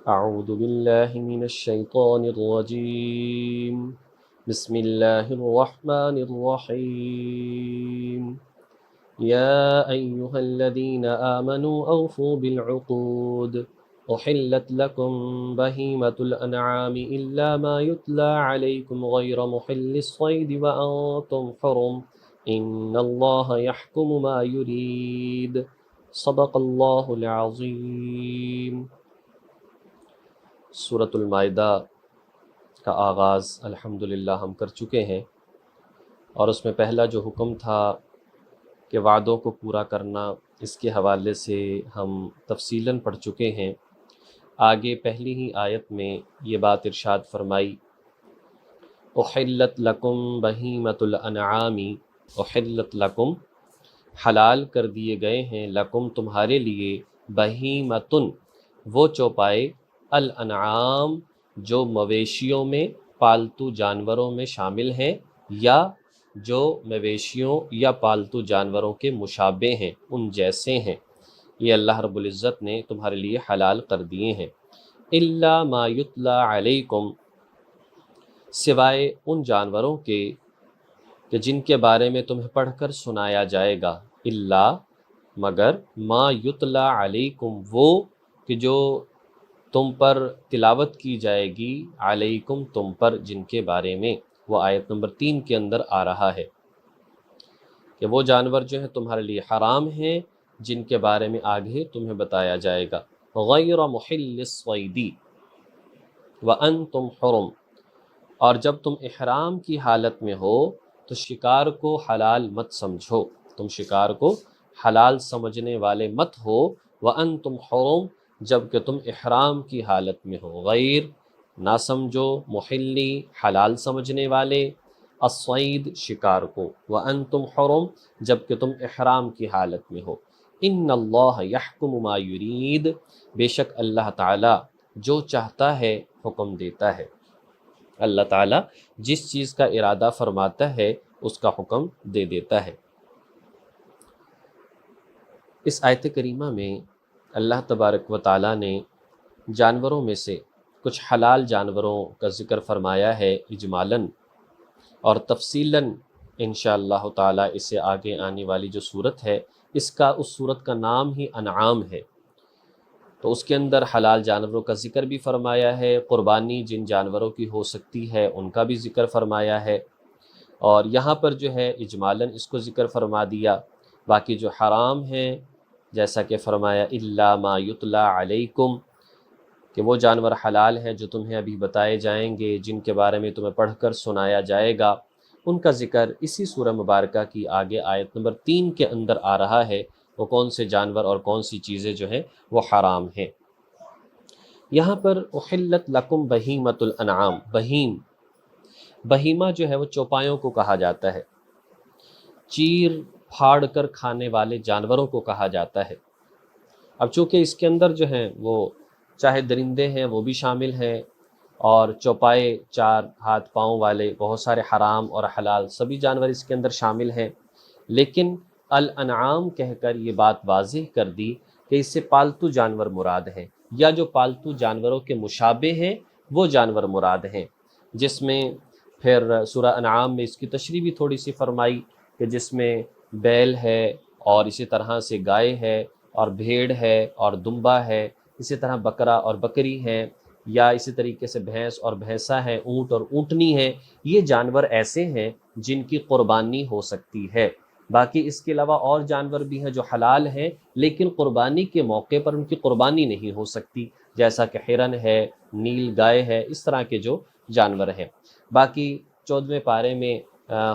اعوذ باللہ من الشیطان الرجیم بسم اللہ الرحمن الرحیم یا ایہا الذین آمنوا اوفوا بالعقود احلت لکم بہیمۃ الانعام الا ما یتلی علیکم غیر محل الصید وانتم حرم ان اللہ یحکم ما یرید صدق اللہ العظیم۔ سورۃ المائدہ کا آغاز الحمدللہ ہم کر چکے ہیں، اور اس میں پہلا جو حکم تھا کہ وعدوں کو پورا کرنا، اس کے حوالے سے ہم تفصیلاً پڑھ چکے ہیں۔ آگے پہلی ہی آیت میں یہ بات ارشاد فرمائی، احلت لکم بہیمۃ الانعام، احلت لکم حلال کر دیے گئے ہیں، لکم تمہارے لیے، بہیمۃن وہ چوپائے، الانعام جو مویشیوں میں، پالتو جانوروں میں شامل ہیں، یا جو مویشیوں یا پالتو جانوروں کے مشابہ ہیں، ان جیسے ہیں، یہ اللہ رب العزت نے تمہارے لیے حلال کر دیے ہیں۔ الا ما یتلی علیکم، سوائے ان جانوروں کے کہ جن کے بارے میں تمہیں پڑھ کر سنایا جائے گا، الا مگر، ما یتلی علیکم وہ کہ جو تم پر تلاوت کی جائے گی، علیکم تم پر، جن کے بارے میں، وہ آیت نمبر 3 کے اندر آ رہا ہے کہ وہ جانور جو ہیں تمہارے لیے حرام ہیں، جن کے بارے میں آگے تمہیں بتایا جائے گا، غیر محل الصید وانتم حرم، اور جب تم احرام کی حالت میں ہو تو شکار کو حلال مت سمجھو، تم شکار کو حلال سمجھنے والے مت ہو، وانتم حرم جب کہ تم احرام کی حالت میں ہو، غیر نہ سمجھو، محلی حلال سمجھنے والے، الصید شکار کو، وانتم حرم جب کہ تم احرام کی حالت میں ہو۔ ان اللہ یحکم ما یرید، بے شک اللہ تعالی جو چاہتا ہے حکم دیتا ہے، اللہ تعالیٰ جس چیز کا ارادہ فرماتا ہے اس کا حکم دے دیتا ہے۔ اس آیت کریمہ میں اللہ تبارک و تعالیٰ نے جانوروں میں سے کچھ حلال جانوروں کا ذکر فرمایا ہے اجمالاً، اور تفصیلاً انشاءاللہ تعالیٰ اس سے آگے آنے والی جو صورت ہے، اس صورت کا نام ہی انعام ہے، تو اس کے اندر حلال جانوروں کا ذکر بھی فرمایا ہے، قربانی جن جانوروں کی ہو سکتی ہے ان کا بھی ذکر فرمایا ہے، اور یہاں پر جو ہے اجمالاً اس کو ذکر فرما دیا۔ باقی جو حرام ہیں، جیسا کہ فرمایا الا ما یتلی علیکم، کہ وہ جانور حلال ہیں جو تمہیں ابھی بتائے جائیں گے، جن کے بارے میں تمہیں پڑھ کر سنایا جائے گا، ان کا ذکر اسی سورہ مبارکہ کی آگے آیت نمبر 3 کے اندر آ رہا ہے، وہ کون سے جانور اور کون سی چیزیں جو ہیں وہ حرام ہیں۔ یہاں پر احلت لکم بہیمۃ الانعام، بہیمہ جو ہے وہ چوپایوں کو کہا جاتا ہے، چیر پھاڑ کر کھانے والے جانوروں کو کہا جاتا ہے۔ اب چونکہ اس کے اندر جو ہیں وہ چاہے درندے ہیں وہ بھی شامل ہیں، اور چوپائے 4 ہاتھ پاؤں والے بہت سارے حرام اور حلال سبھی جانور اس کے اندر شامل ہیں، لیکن الانعام کہہ کر یہ بات واضح کر دی کہ اس سے پالتو جانور مراد ہیں، یا جو پالتو جانوروں کے مشابہ ہیں وہ جانور مراد ہیں، جس میں پھر سورہ انعام میں اس کی تشریح بھی تھوڑی سی فرمائی کہ جس میں بیل ہے، اور اسی طرح سے گائے ہے، اور بھیڑ ہے، اور دمبا ہے، اسی طرح بکرا اور بکری ہے، یا اسی طریقے سے بھینس اور بھینسا ہے، اونٹ اور اونٹنی ہے، یہ جانور ایسے ہیں جن کی قربانی ہو سکتی ہے۔ باقی اس کے علاوہ اور جانور بھی ہیں جو حلال ہیں لیکن قربانی کے موقع پر ان کی قربانی نہیں ہو سکتی، جیسا کہ ہرن ہے، نیل گائے ہے، اس طرح کے جو جانور ہیں۔ باقی 14ویں پارے میں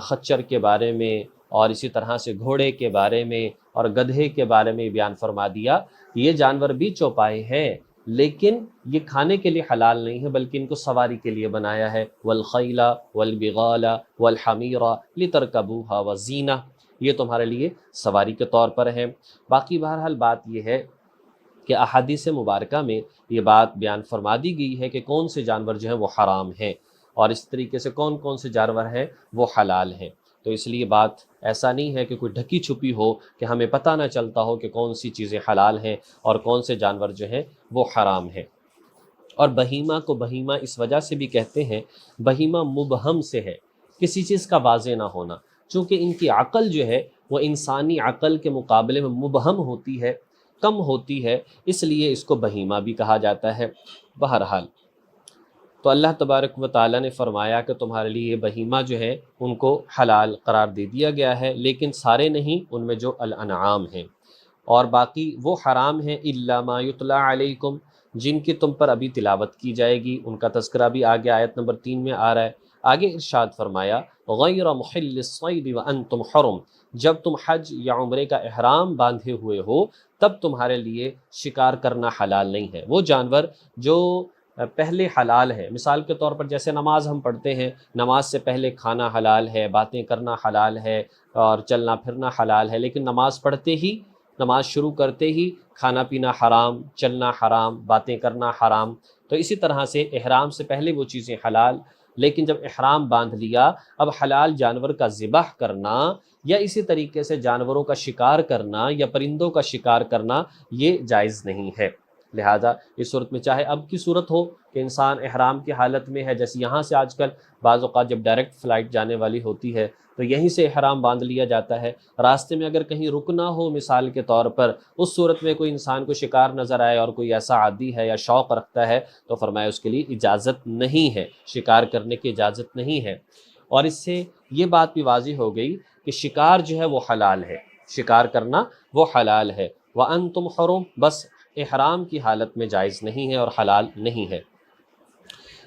خچر کے بارے میں، اور اسی طرح سے گھوڑے کے بارے میں اور گدھے کے بارے میں بیان فرما دیا، یہ جانور بھی چوپائے ہیں لیکن یہ کھانے کے لیے حلال نہیں ہے، بلکہ ان کو سواری کے لیے بنایا ہے، والخیل والبغال والحمیر لترکبوها وزینہ، یہ تمہارے لیے سواری کے طور پر ہیں۔ باقی بہرحال بات یہ ہے کہ احادیث مبارکہ میں یہ بات بیان فرما دی گئی ہے کہ کون سے جانور جو ہیں وہ حرام ہیں، اور اس طریقے سے کون کون سے جانور ہیں وہ حلال ہیں، تو اس لیے بات ایسا نہیں ہے کہ کوئی ڈھکی چھپی ہو کہ ہمیں پتہ نہ چلتا ہو کہ کون سی چیزیں حلال ہیں اور کون سے جانور جو ہیں وہ حرام ہیں۔ اور بہیمہ کو بہیمہ اس وجہ سے بھی کہتے ہیں، بہیمہ مبہم سے ہے، کسی چیز کا واضح نہ ہونا، چونکہ ان کی عقل جو ہے وہ انسانی عقل کے مقابلے میں مبہم ہوتی ہے، کم ہوتی ہے، اس لیے اس کو بہیمہ بھی کہا جاتا ہے۔ بہرحال تو اللہ تبارک و تعالیٰ نے فرمایا کہ تمہارے لیے یہ بہیمہ جو ہے ان کو حلال قرار دے دیا گیا ہے، لیکن سارے نہیں، ان میں جو الانعام ہیں، اور باقی وہ حرام ہیں الا ما یتلی علیکم، جن کی تم پر ابھی تلاوت کی جائے گی، ان کا تذکرہ بھی آگے آیت نمبر 3 میں آ رہا ہے۔ آگے ارشاد فرمایا غیر محل الصید وانتم حرم، جب تم حج یا عمرے کا احرام باندھے ہوئے ہو تب تمہارے لیے شکار کرنا حلال نہیں ہے۔ وہ جانور جو پہلے حلال ہے، مثال کے طور پر جیسے نماز ہم پڑھتے ہیں، نماز سے پہلے کھانا حلال ہے، باتیں کرنا حلال ہے، اور چلنا پھرنا حلال ہے، لیکن نماز پڑھتے ہی، نماز شروع کرتے ہی کھانا پینا حرام، چلنا حرام، باتیں کرنا حرام۔ تو اسی طرح سے احرام سے پہلے وہ چیزیں حلال، لیکن جب احرام باندھ لیا اب حلال جانور کا ذبح کرنا یا اسی طریقے سے جانوروں کا شکار کرنا یا پرندوں کا شکار کرنا یہ جائز نہیں ہے۔ لہٰذا اس صورت میں چاہے اب کی صورت ہو کہ انسان احرام کی حالت میں ہے، جیسے یہاں سے آج کل بعض اوقات جب ڈائریکٹ فلائٹ جانے والی ہوتی ہے تو یہیں سے احرام باندھ لیا جاتا ہے، راستے میں اگر کہیں رکنا ہو مثال کے طور پر، اس صورت میں کوئی انسان کو شکار نظر آئے اور کوئی ایسا عادی ہے یا شوق رکھتا ہے تو فرمایا اس کے لیے اجازت نہیں ہے، شکار کرنے کی اجازت نہیں ہے۔ اور اس سے یہ بات بھی واضح ہو گئی کہ شکار جو ہے وہ حلال ہے، شکار کرنا وہ حلال ہے، وَأَنْتُمْ حُرُمٌ، بس احرام کی حالت میں جائز نہیں ہے اور حلال نہیں ہے۔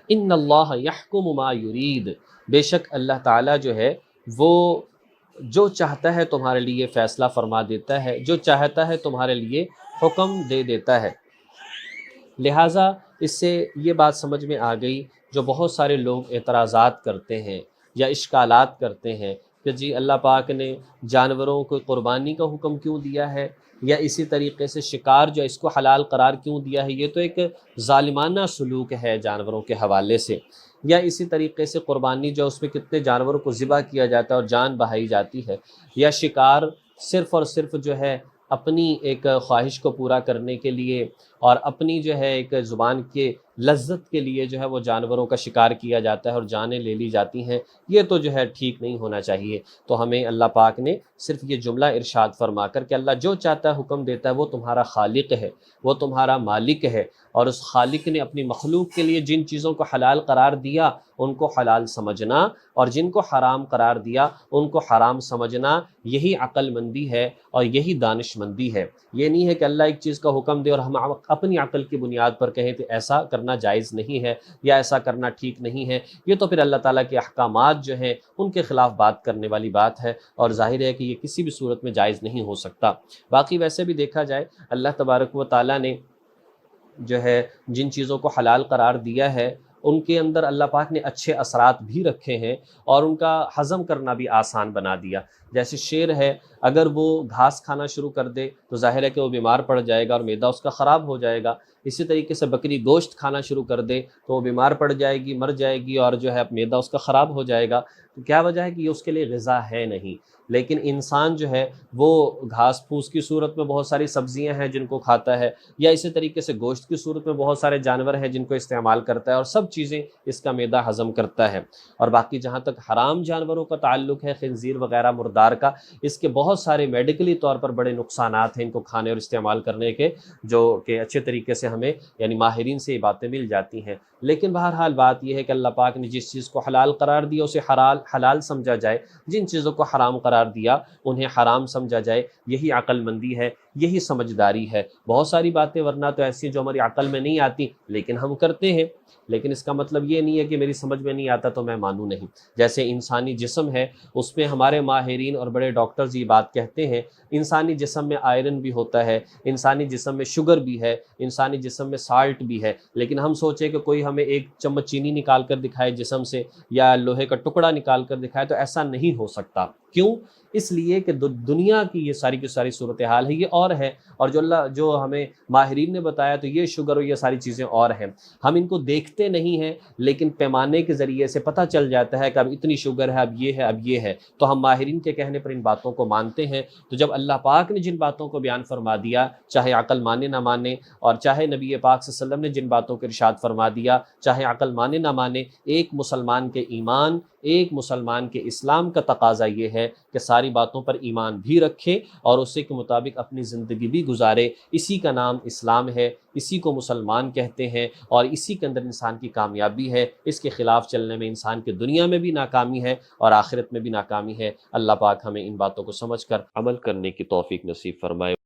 ان اللہ یحکم ما یرید، بے شک اللہ تعالیٰ جو ہے وہ جو چاہتا ہے تمہارے لیے فیصلہ فرما دیتا ہے، جو چاہتا ہے تمہارے لیے حکم دے دیتا ہے۔ لہٰذا اس سے یہ بات سمجھ میں آ گئی، جو بہت سارے لوگ اعتراضات کرتے ہیں یا اشکالات کرتے ہیں کہ جی اللہ پاک نے جانوروں کو قربانی کا حکم کیوں دیا ہے، یا اسی طریقے سے شکار جو اس کو حلال قرار کیوں دیا ہے، یہ تو ایک ظالمانہ سلوک ہے جانوروں کے حوالے سے، یا اسی طریقے سے قربانی جو اس میں کتنے جانوروں کو ذبح کیا جاتا ہے اور جان بہائی جاتی ہے، یا شکار صرف اور صرف جو ہے اپنی ایک خواہش کو پورا کرنے کے لیے اور اپنی جو ہے ایک زبان کے لذت کے لیے جو ہے وہ جانوروں کا شکار کیا جاتا ہے اور جانیں لے لی جاتی ہیں، یہ تو جو ہے ٹھیک نہیں ہونا چاہیے۔ تو ہمیں اللہ پاک نے صرف یہ جملہ ارشاد فرما کر کہ اللہ جو چاہتا ہے حکم دیتا ہے، وہ تمہارا خالق ہے، وہ تمہارا مالک ہے، اور اس خالق نے اپنی مخلوق کے لیے جن چیزوں کو حلال قرار دیا ان کو حلال سمجھنا، اور جن کو حرام قرار دیا ان کو حرام سمجھنا، یہی عقل مندی ہے اور یہی دانش مندی ہے۔ یہ نہیں ہے کہ اللہ ایک چیز کا حکم دے اور ہم اپنی عقل کی بنیاد پر کہیں کہ ایسا کرنا جائز نہیں ہے یا ایسا کرنا ٹھیک نہیں ہے، یہ تو پھر اللہ تعالیٰ کے احکامات جو ہیں ان کے خلاف بات کرنے والی بات ہے، اور ظاہر ہے کہ یہ کسی بھی صورت میں جائز نہیں ہو سکتا۔ باقی ویسے بھی دیکھا جائے اللہ تبارک و تعالیٰ نے جو ہے جن چیزوں کو حلال قرار دیا ہے ان کے اندر اللہ پاک نے اچھے اثرات بھی رکھے ہیں اور ان کا ہضم کرنا بھی آسان بنا دیا۔ جیسے شیر ہے، اگر وہ گھاس کھانا شروع کر دے تو ظاہر ہے کہ وہ بیمار پڑ جائے گا اور معدہ اس کا خراب ہو جائے گا۔ اسی طریقے سے بکری گوشت کھانا شروع کر دے تو وہ بیمار پڑ جائے گی، مر جائے گی، اور جو ہے معدہ اس کا خراب ہو جائے گا۔ تو کیا وجہ ہے کہ یہ اس کے لیے غذا ہے نہیں۔ لیکن انسان جو ہے وہ گھاس پھوس کی صورت میں بہت ساری سبزیاں ہیں جن کو کھاتا ہے، یا اسی طریقے سے گوشت کی صورت میں بہت سارے جانور ہیں جن کو استعمال کرتا ہے، اور سب چیزیں اس کا معدہ ہضم کرتا ہے۔ اور باقی جہاں تک حرام جانوروں کا تعلق ہے، خنزیر وغیرہ مردار کا، اس کے بہت سارے میڈیکلی طور پر بڑے نقصانات ہیں ان کو کھانے اور استعمال کرنے کے، جو کہ اچھے طریقے سے ہمیں یعنی ماہرین سے یہ باتیں مل جاتی ہیں۔ لیکن بہرحال بات یہ ہے کہ اللہ پاک نے جس چیز کو حلال قرار دیا اسے حلال سمجھا جائے، جن چیزوں کو حرام قرار دیا انہیں حرام سمجھا جائے، یہی عقل مندی ہے، یہی سمجھداری ہے۔ بہت ساری باتیں ورنہ تو ایسی جو ہماری عقل میں نہیں آتی لیکن ہم کرتے ہیں، لیکن اس کا مطلب یہ نہیں ہے کہ میری سمجھ میں نہیں آتا تو میں مانوں نہیں۔ جیسے انسانی جسم ہے، اس میں ہمارے ماہرین اور بڑے ڈاکٹرز یہ بات کہتے ہیں انسانی جسم میں آئرن بھی ہوتا ہے، انسانی جسم میں شوگر بھی ہے، انسانی جسم میں سالٹ بھی ہے، لیکن ہم سوچیں کہ کوئی ہمیں ایک چمچ چینی نکال کر دکھائے جسم سے یا لوہے کا ٹکڑا نکال کر دکھائے تو ایسا نہیں ہو سکتا۔ کیوں؟ اس لیے کہ دنیا کی یہ ساری کی ساری صورتحال ہے یہ اور ہے، اور جو ہمیں ماہرین نے بتایا تو یہ شوگر اور یہ ساری چیزیں اور ہیں، ہم ان کو دیکھتے نہیں ہیں لیکن پیمانے کے ذریعے سے پتہ چل جاتا ہے کہ اب اتنی شوگر ہے، اب یہ ہے، اب یہ ہے، تو ہم ماہرین کے کہنے پر ان باتوں کو مانتے ہیں۔ تو جب اللہ پاک نے جن باتوں کو بیان فرما دیا، چاہے عقل مانے نہ مانے، اور چاہے نبی پاک صلی اللہ علیہ وسلم نے جن باتوں کو ارشاد فرما دیا، چاہے عقل مانے نہ مانے، ایک مسلمان کے ایمان، ایک مسلمان کے اسلام کا تقاضا یہ ہے کہ ساری باتوں پر ایمان بھی رکھے اور اسی کے مطابق اپنی زندگی بھی گزارے۔ اسی کا نام اسلام ہے، اسی کو مسلمان کہتے ہیں، اور اسی کے اندر انسان کی کامیابی ہے۔ اس کے خلاف چلنے میں انسان کی دنیا میں بھی ناکامی ہے اور آخرت میں بھی ناکامی ہے۔ اللہ پاک ہمیں ان باتوں کو سمجھ کر عمل کرنے کی توفیق نصیب فرمائے۔